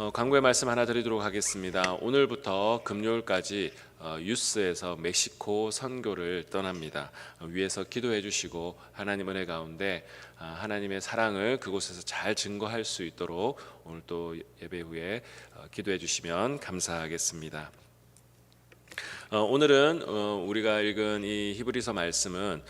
광고의 말씀 하나 드리도록 하겠습니다. 오늘부터 금요일까지 유스에서 멕시코 선교를 떠납니다. 위에서 기도해 주시고 하나님 은혜 가운데 하나님의 사랑을 그곳에서 잘 증거할 수 있도록 오늘 또 예배 후에 기도해 주시면 감사하겠습니다. 오늘은 우리가 읽은 이 히브리서 말씀은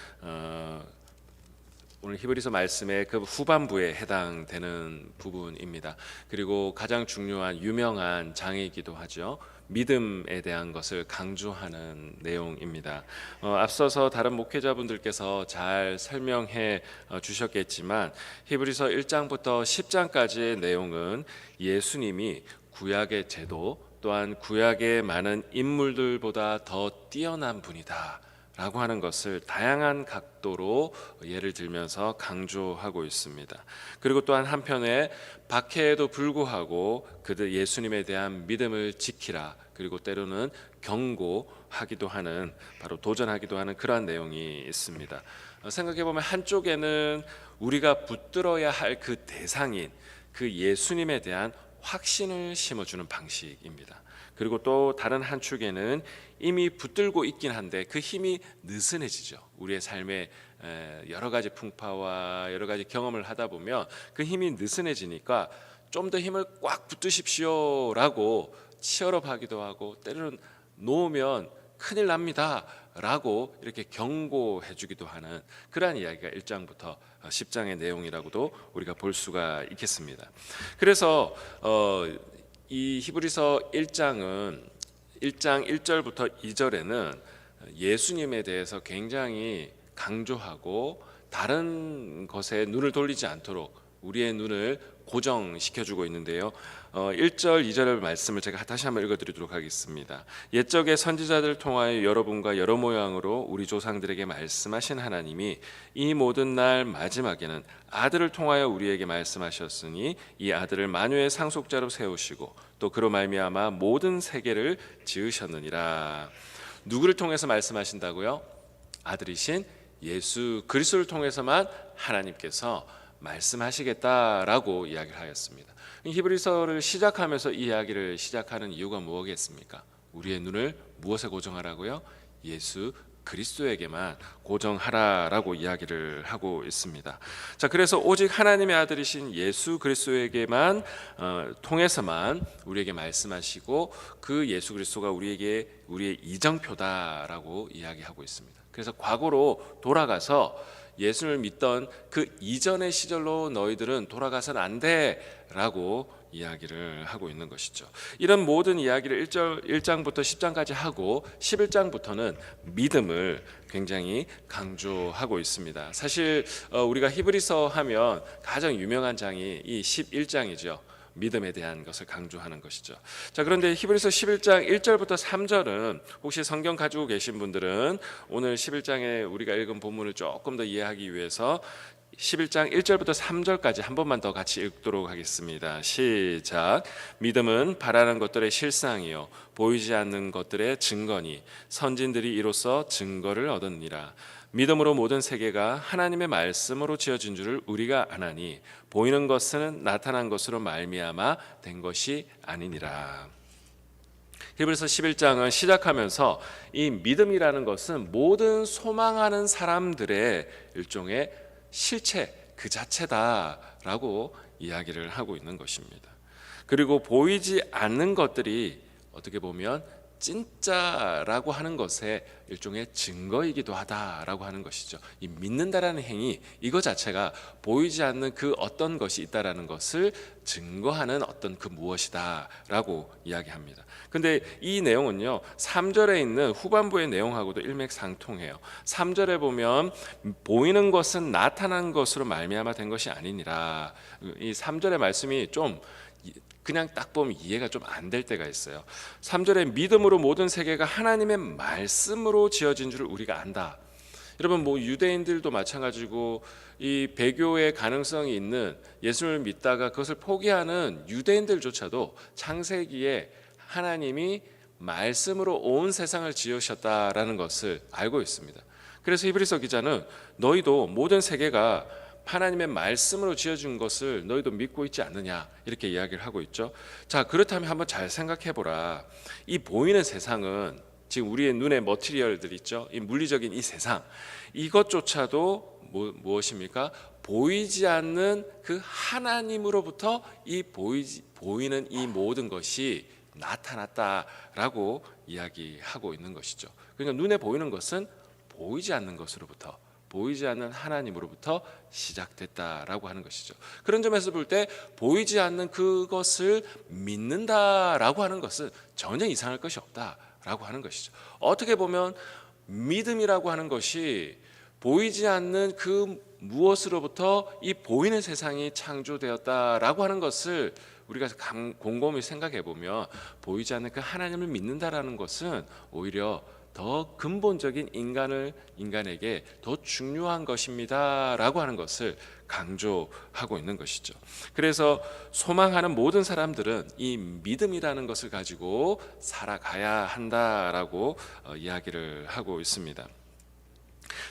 오늘 히브리서 말씀의 그 후반부에 해당되는 부분입니다. 그리고 가장 중요한 유명한 장이기도 하죠. 믿음에 대한 것을 강조하는 내용입니다. 앞서서 다른 목회자분들께서 잘 설명해 주셨겠지만 히브리서 1장부터 10장까지의 내용은 예수님이 구약의 제도 또한 구약의 많은 인물들보다 더 뛰어난 분이다 라고 하는 것을 다양한 각도로 예를 들면서 강조하고 있습니다. 그리고 또한 한편에 박해에도 불구하고 그들 예수님에 대한 믿음을 지키라, 그리고 때로는 경고하기도 하는, 바로 도전하기도 하는 그러한 내용이 있습니다. 생각해보면 한쪽에는 우리가 붙들어야 할 그 대상인 그 예수님에 대한 확신을 심어주는 방식입니다. 그리고 또 다른 한 축에는 이미 붙들고 있긴 한데 그 힘이 느슨해지죠. 우리의 삶에 여러 가지 풍파와 여러 가지 경험을 하다 보면 그 힘이 느슨해지니까 좀 더 힘을 꽉 붙드십시오라고 치열업하기도 하고, 때로는 놓으면 큰일 납니다 라고 이렇게 경고해 주기도 하는 그러한 이야기가 1장부터 10장의 내용이라고도 우리가 볼 수가 있겠습니다. 그래서 이 히브리서 1장은 1장 1절부터 2절에는 예수님에 대해서 굉장히 강조하고 다른 것에 눈을 돌리지 않도록 우리의 눈을 고정시켜주고 있는데요. 1절 2절의 말씀을 제가 다시 한번 읽어드리도록 하겠습니다. 옛적의 선지자들을 통하여 여러분과 여러 모양으로 우리 조상들에게 말씀하신 하나님이 이 모든 날 마지막에는 아들을 통하여 우리에게 말씀하셨으니 이 아들을 만유의 상속자로 세우시고 또 그로 말미암아 모든 세계를 지으셨느니라. 누구를 통해서 말씀하신다고요? 아들이신 예수 그리스도를 통해서만 하나님께서 말씀하시겠다라고 이야기를 하였습니다. 히브리서를 시작하면서 이 이야기를 시작하는 이유가 무엇이겠습니까? 우리의 눈을 무엇에 고정하라고요? 예수 그리스도에게만 고정하라라고 이야기를 하고 있습니다. 자, 그래서 오직 하나님의 아들이신 예수 그리스도에게만 통해서만 우리에게 말씀하시고 그 예수 그리스도가 우리에게 우리의 이정표다라고 이야기하고 있습니다. 그래서 과거로 돌아가서 예수를 믿던 그 이전의 시절로 너희들은 돌아가서는 안 돼라고 이야기를 하고 있는 것이죠. 이런 모든 이야기를 1장부터 10장까지 하고 11장부터는 믿음을 굉장히 강조하고 있습니다. 사실 우리가 히브리서 하면 가장 유명한 장이 이 11장이죠. 믿음에 대한 것을 강조하는 것이죠. 자, 그런데 히브리서 11장 1절부터 3절은 혹시 성경 가지고 계신 분들은 오늘 11장에 우리가 읽은 본문을 조금 더 이해하기 위해서 11장 1절부터 3절까지 한 번만 더 같이 읽도록 하겠습니다. 시작. 믿음은 바라는 것들의 실상이요 보이지 않는 것들의 증거니 선진들이 이로써 증거를 얻었니라. 믿음으로 모든 세계가 하나님의 말씀으로 지어진 줄을 우리가 아나니 보이는 것은 나타난 것으로 말미암아 된 것이 아니니라. 히브리서 11장은 시작하면서 이 믿음이라는 것은 모든 소망하는 사람들의 일종의 실체 그 자체다라고 이야기를 하고 있는 것입니다. 그리고 보이지 않는 것들이 어떻게 보면 진짜라고 하는 것의 일종의 증거이기도 하다라고 하는 것이죠. 이 믿는다라는 행위 이거 자체가 보이지 않는 그 어떤 것이 있다라는 것을 증거하는 어떤 그 무엇이다라고 이야기합니다. 근데 이 내용은요 3절에 있는 후반부의 내용하고도 일맥상통해요. 3절에 보면 보이는 것은 나타난 것으로 말미암아 된 것이 아니니라. 이 3절의 말씀이 좀 그냥 딱 보면 이해가 좀 안 될 때가 있어요. 3절에 믿음으로 모든 세계가 하나님의 말씀으로 지어진 줄 우리가 안다. 여러분 유대인들도 마찬가지고 이 배교의 가능성이 있는 예수를 믿다가 그것을 포기하는 유대인들조차도 창세기에 하나님이 말씀으로 온 세상을 지으셨다라는 것을 알고 있습니다. 그래서 히브리서 기자는 너희도 모든 세계가 하나님의 말씀으로 지어준 것을 너희도 믿고 있지 않느냐 이렇게 이야기를 하고 있죠. 자, 그렇다면 한번 잘 생각해 보라. 이 보이는 세상은 지금 우리의 눈에 머티리얼들 있죠. 이 물리적인 이 세상 이것조차도 무엇입니까? 보이지 않는 그 하나님으로부터 이 보이는 이 모든 것이 나타났다라고 이야기하고 있는 것이죠. 그러니까 눈에 보이는 것은 보이지 않는 것으로부터, 보이지 않는 하나님으로부터 시작됐다라고 하는 것이죠. 그런 점에서 볼 때 보이지 않는 그것을 믿는다라고 하는 것은 전혀 이상할 것이 없다라고 하는 것이죠. 어떻게 보면 믿음이라고 하는 것이 보이지 않는 그 무엇으로부터 이 보이는 세상이 창조되었다라고 하는 것을 우리가 곰곰이 생각해 보면 보이지 않는 그 하나님을 믿는다라는 것은 오히려 더 근본적인 인간에게 더 중요한 것입니다라고 하는 것을 강조하고 있는 것이죠. 그래서 소망하는 모든 사람들은 이 믿음이라는 것을 가지고 살아가야 한다라고 이야기를 하고 있습니다.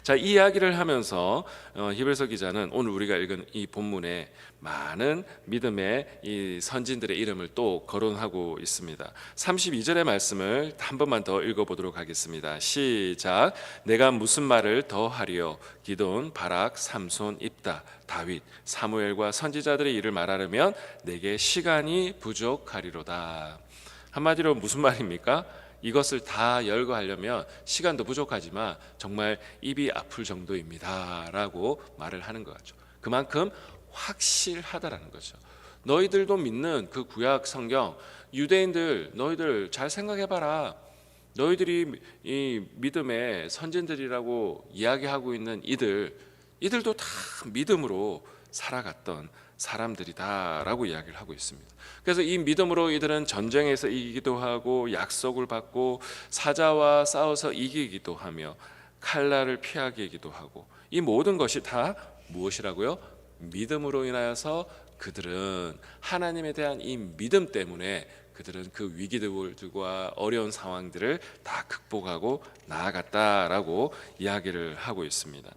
자, 이 이야기를 하면서 히브리서 기자는 오늘 우리가 읽은 이 본문에 많은 믿음의 이 선진들의 이름을 또 거론하고 있습니다. 32절의 말씀을 한 번만 더 읽어보도록 하겠습니다. 시작. 내가 무슨 말을 더 하리요? 기돈, 바락, 삼손, 입다, 다윗, 사무엘과 선지자들의 일을 말하려면 내게 시간이 부족하리로다. 한마디로 무슨 말입니까? 이것을 다 열거하려면 시간도 부족하지만 정말 입이 아플 정도입니다라고 말을 하는 거죠. 그만큼 확실하다라는 거죠. 너희들도 믿는 그 구약 성경, 유대인들 너희들 잘 생각해봐라. 너희들이 이 믿음의 선진들이라고 이야기하고 있는 이들도 다 믿음으로 살아갔던 사람들이다라고 이야기를 하고 있습니다. 그래서 이 믿음으로 이들은 전쟁에서 이기기도 하고 약속을 받고 사자와 싸워서 이기기도 하며 칼날을 피하기도 하고 이 모든 것이 다 무엇이라고요? 믿음으로 인하여서 그들은 하나님에 대한 이 믿음 때문에 그들은 그 위기들과 어려운 상황들을 다 극복하고 나아갔다라고 이야기를 하고 있습니다.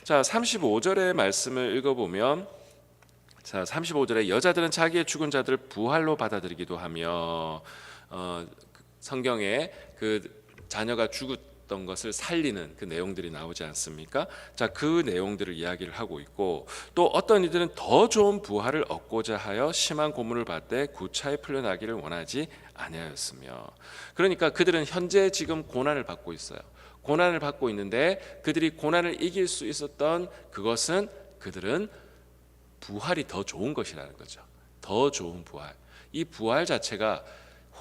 자, 35절의 말씀을 읽어보면 자, 35절에 여자들은 자기의 죽은 자들을 부활로 받아들이기도 하며 성경에 그 자녀가 죽었던 것을 살리는 그 내용들이 나오지 않습니까? 자, 그 내용들을 이야기를 하고 있고 또 어떤 이들은 더 좋은 부활을 얻고자 하여 심한 고문을 받되 구차히 풀려나기를 원하지 아니하였으며 그러니까 그들은 현재 지금 고난을 받고 있어요. 고난을 받고 있는데 그들이 고난을 이길 수 있었던 그것은 그들은 부활이 더 좋은 것이라는 거죠. 더 좋은 부활. 이 부활 자체가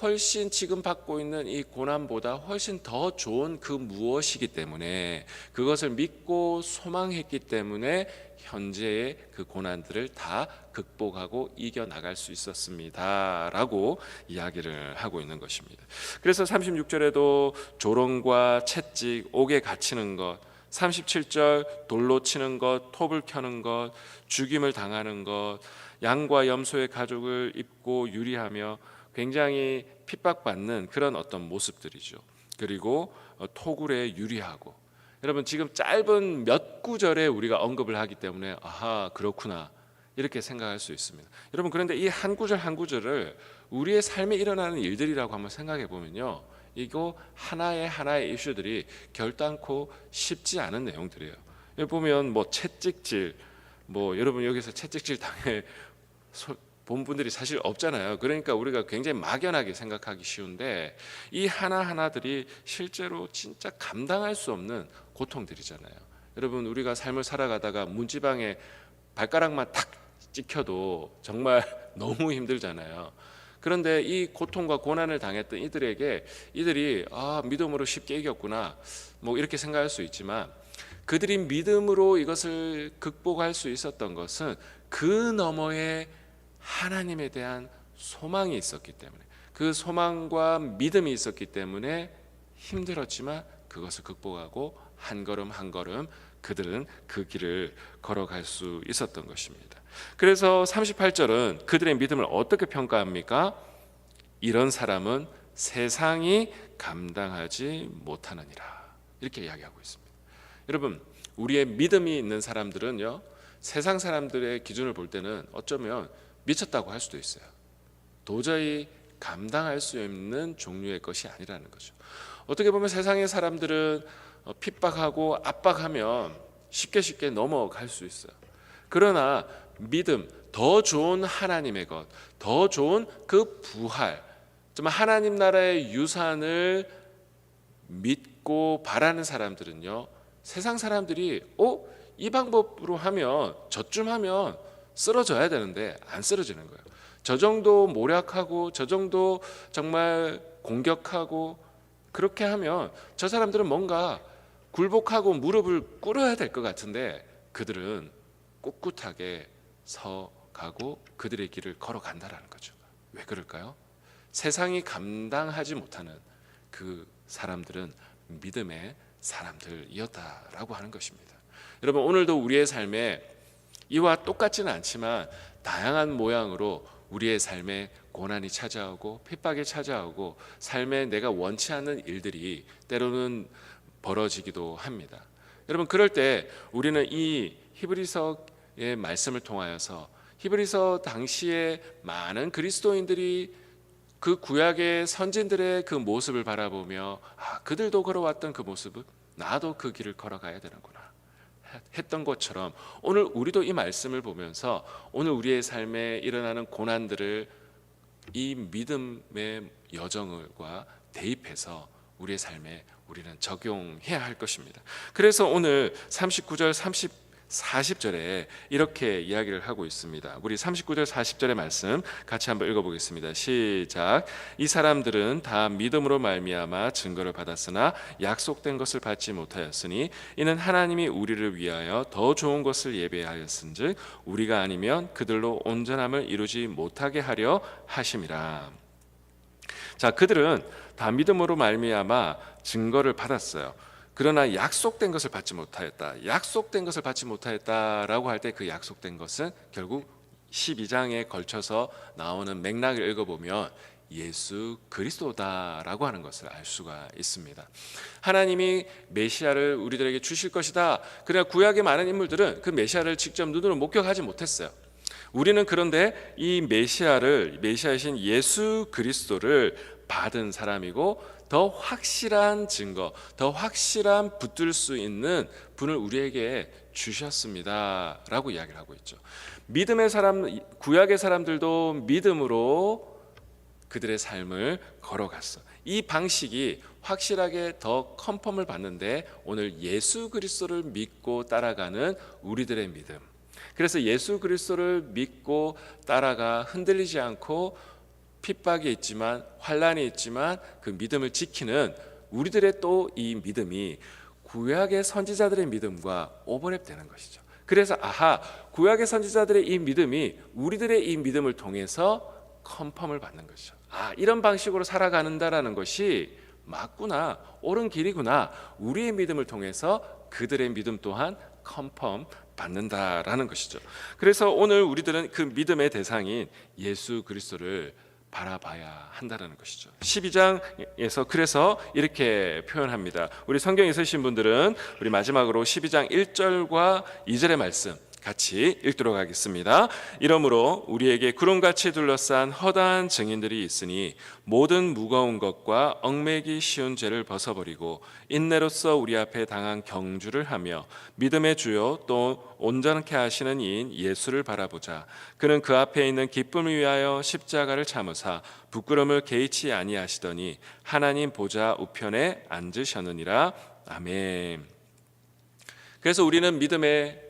훨씬 지금 받고 있는 이 고난보다 훨씬 더 좋은 그 무엇이기 때문에 그것을 믿고 소망했기 때문에 현재의 그 고난들을 다 극복하고 이겨나갈 수 있었습니다라고 이야기를 하고 있는 것입니다. 그래서 36절에도 조롱과 채찍, 옥에 갇히는 것 37절 돌로 치는 것, 톱을 켜는 것, 죽임을 당하는 것, 양과 염소의 가죽을 입고 유리하며 굉장히 핍박받는 그런 어떤 모습들이죠. 그리고 토굴에 유리하고 여러분 지금 짧은 몇 구절에 우리가 언급을 하기 때문에 아하 그렇구나 이렇게 생각할 수 있습니다. 여러분 그런데 이 한 구절 한 구절을 우리의 삶에 일어나는 일들이라고 한번 생각해 보면요. 이거 하나의 이슈들이 결단코 쉽지 않은 내용들이에요. 여기 보면 뭐 채찍질, 뭐 여러분 여기서 채찍질 당해 본 분들이 사실 없잖아요. 그러니까 우리가 굉장히 막연하게 생각하기 쉬운데 이 하나하나들이 실제로 진짜 감당할 수 없는 고통들이잖아요. 여러분 우리가 삶을 살아가다가 문지방에 발가락만 탁 찍혀도 정말 너무 힘들잖아요. 그런데 이 고통과 고난을 당했던 이들에게 이들이 믿음으로 쉽게 이겼구나 뭐 이렇게 생각할 수 있지만 그들이 믿음으로 이것을 극복할 수 있었던 것은 그 너머에 하나님에 대한 소망이 있었기 때문에 그 소망과 믿음이 있었기 때문에 힘들었지만 그것을 극복하고 한 걸음 한 걸음 그들은 그 길을 걸어갈 수 있었던 것입니다. 그래서 38절은 그들의 믿음을 어떻게 평가합니까? 이런 사람은 세상이 감당하지 못하느니라 이렇게 이야기하고 있습니다. 여러분 우리의 믿음이 있는 사람들은요 세상 사람들의 기준을 볼 때는 어쩌면 미쳤다고 할 수도 있어요. 도저히 감당할 수 없는 종류의 것이 아니라는 거죠. 어떻게 보면 세상의 사람들은 핍박하고 압박하면 쉽게 넘어갈 수 있어요. 그러나 믿음, 더 좋은 하나님의 것, 더 좋은 그 부활, 정말 하나님 나라의 유산을 믿고 바라는 사람들은요, 세상 사람들이 이 방법으로 하면 저쯤 하면 쓰러져야 되는데 안 쓰러지는 거예요. 저 정도 모략하고 저 정도 정말 공격하고 그렇게 하면 저 사람들은 뭔가 굴복하고 무릎을 꿇어야 될 것 같은데 그들은 꿋꿋하게 서가고 그들의 길을 걸어간다라는 거죠. 왜 그럴까요? 세상이 감당하지 못하는 그 사람들은 믿음의 사람들이었다라고 하는 것입니다. 여러분, 오늘도 우리의 삶에 이와 똑같지는 않지만 다양한 모양으로 우리의 삶에 고난이 찾아오고 핍박이 찾아오고 삶에 내가 원치 않는 일들이 때로는 벌어지기도 합니다. 여러분, 그럴 때 우리는 이 히브리서의 말씀을 통하여서 히브리서 당시에 많은 그리스도인들이 그 구약의 선진들의 그 모습을 바라보며 그들도 걸어왔던 그 모습은 나도 그 길을 걸어가야 되는구나 했던 것처럼 오늘 우리도 이 말씀을 보면서 오늘 우리의 삶에 일어나는 고난들을 이 믿음의 여정과 대입해서 우리의 삶에 우리는 적용해야 할 것입니다. 그래서 오늘 39절 40절에 이렇게 이야기를 하고 있습니다. 우리 39절 40절의 말씀 같이 한번 읽어보겠습니다. 시작. 이 사람들은 다 믿음으로 말미암아 증거를 받았으나 약속된 것을 받지 못하였으니 이는 하나님이 우리를 위하여 더 좋은 것을 예배하였은즉 우리가 아니면 그들로 온전함을 이루지 못하게 하려 하심이라. 자, 그들은 다 믿음으로 말미암아 증거를 받았어요. 그러나 약속된 것을 받지 못하였다. 약속된 것을 받지 못하였다라고 할 때 그 약속된 것은 결국 12장에 걸쳐서 나오는 맥락을 읽어보면 예수 그리스도다라고 하는 것을 알 수가 있습니다. 하나님이 메시아를 우리들에게 주실 것이다. 그러나 구약의 많은 인물들은 그 메시아를 직접 눈으로 목격하지 못했어요. 우리는 그런데 이 메시아이신 예수 그리스도를 받은 사람이고 더 확실한 증거, 더 확실한 붙들 수 있는 분을 우리에게 주셨습니다라고 이야기를 하고 있죠. 믿음의 사람, 구약의 사람들도 믿음으로 그들의 삶을 걸어갔어. 이 방식이 확실하게 더 컨펌을 받는데 오늘 예수 그리스도를 믿고 따라가는 우리들의 믿음. 그래서 예수 그리스도를 믿고 따라가 흔들리지 않고 핍박이 있지만 환란이 있지만 그 믿음을 지키는 우리들의 또 이 믿음이 구약의 선지자들의 믿음과 오버랩되는 것이죠. 그래서 구약의 선지자들의 이 믿음이 우리들의 이 믿음을 통해서 컨펌을 받는 것이죠. 이런 방식으로 살아가는다라는 것이 맞구나, 옳은 길이구나. 우리의 믿음을 통해서 그들의 믿음 또한 컨펌 받는다라는 것이죠. 그래서 오늘 우리들은 그 믿음의 대상인 예수 그리스도를 바라봐야 한다는 것이죠. 12장에서 그래서 이렇게 표현합니다. 우리 성경 있으신 분들은 우리 마지막으로 12장 1절과 2절의 말씀 같이 읽도록 하겠습니다. 이러므로 우리에게 구름같이 둘러싼 허다한 증인들이 있으니 모든 무거운 것과 얽매기 쉬운 죄를 벗어버리고 인내로써 우리 앞에 당한 경주를 하며 믿음의 주요 또 온전케 하시는 이인 예수를 바라보자. 그는 그 앞에 있는 기쁨을 위하여 십자가를 참으사 부끄러움을 개의치 아니하시더니 하나님 보좌 우편에 앉으셨느니라. 아멘. 그래서 우리는 믿음의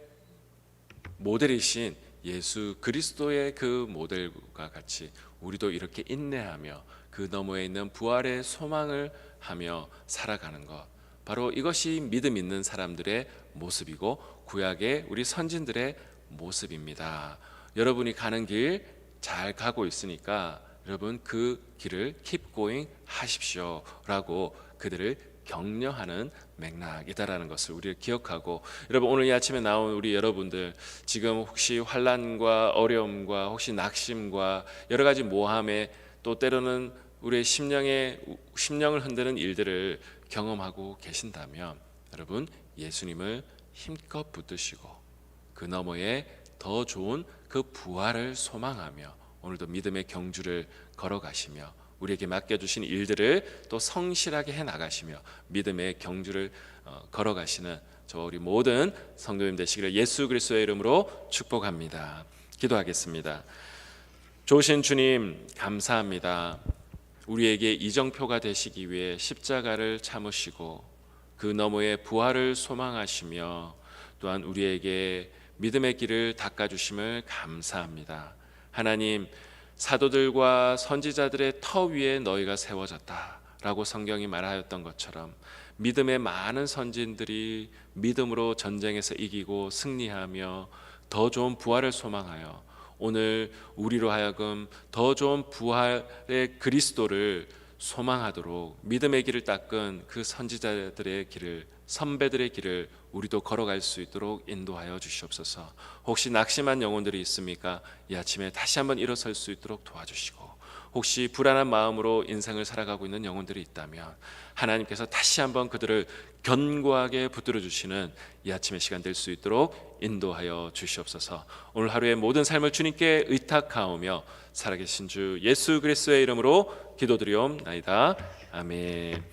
모델이신 예수 그리스도의 그 모델과 같이 우리도 이렇게 인내하며 그 너머에 있는 부활의 소망을 하며 살아가는 것, 바로 이것이 믿음 있는 사람들의 모습이고 구약의 우리 선진들의 모습입니다. 여러분이 가는 길 잘 가고 있으니까 여러분 그 길을 keep going 하십시오 라고 그들을 격려하는 맥락이다라는 것을 우리가 기억하고, 여러분 오늘 이 아침에 나온 우리 여러분들 지금 혹시 환난과 어려움과 혹시 낙심과 여러 가지 모함에 또 때로는 우리의 심령을 흔드는 일들을 경험하고 계신다면 여러분 예수님을 힘껏 붙드시고 그 너머에 더 좋은 그 부활을 소망하며 오늘도 믿음의 경주를 걸어가시며 우리에게 맡겨주신 일들을 또 성실하게 해나가시며 믿음의 경주를 걸어가시는 저와 우리 모든 성도님 되시기를 예수 그리스도의 이름으로 축복합니다. 기도하겠습니다. 좋으신 주님 감사합니다. 우리에게 이정표가 되시기 위해 십자가를 참으시고 그 너머에 부활을 소망하시며 또한 우리에게 믿음의 길을 닦아주심을 감사합니다. 하나님, 사도들과 선지자들의 터 위에 너희가 세워졌다라고 성경이 말하였던 것처럼 믿음의 많은 선진들이 믿음으로 전쟁에서 이기고 승리하며 더 좋은 부활을 소망하여 오늘 우리로 하여금 더 좋은 부활의 그리스도를 소망하도록 믿음의 길을 닦은 그 선지자들의 길을, 선배들의 길을 우리도 걸어갈 수 있도록 인도하여 주시옵소서. 혹시 낙심한 영혼들이 있습니까? 이 아침에 다시 한번 일어설 수 있도록 도와주시고, 혹시 불안한 마음으로 인생을 살아가고 있는 영혼들이 있다면 하나님께서 다시 한번 그들을 견고하게 붙들어 주시는 이 아침의 시간 될 수 있도록 인도하여 주시옵소서. 오늘 하루의 모든 삶을 주님께 의탁하오며 살아계신 주 예수 그리스도의 이름으로 기도드리옵나이다. 아멘.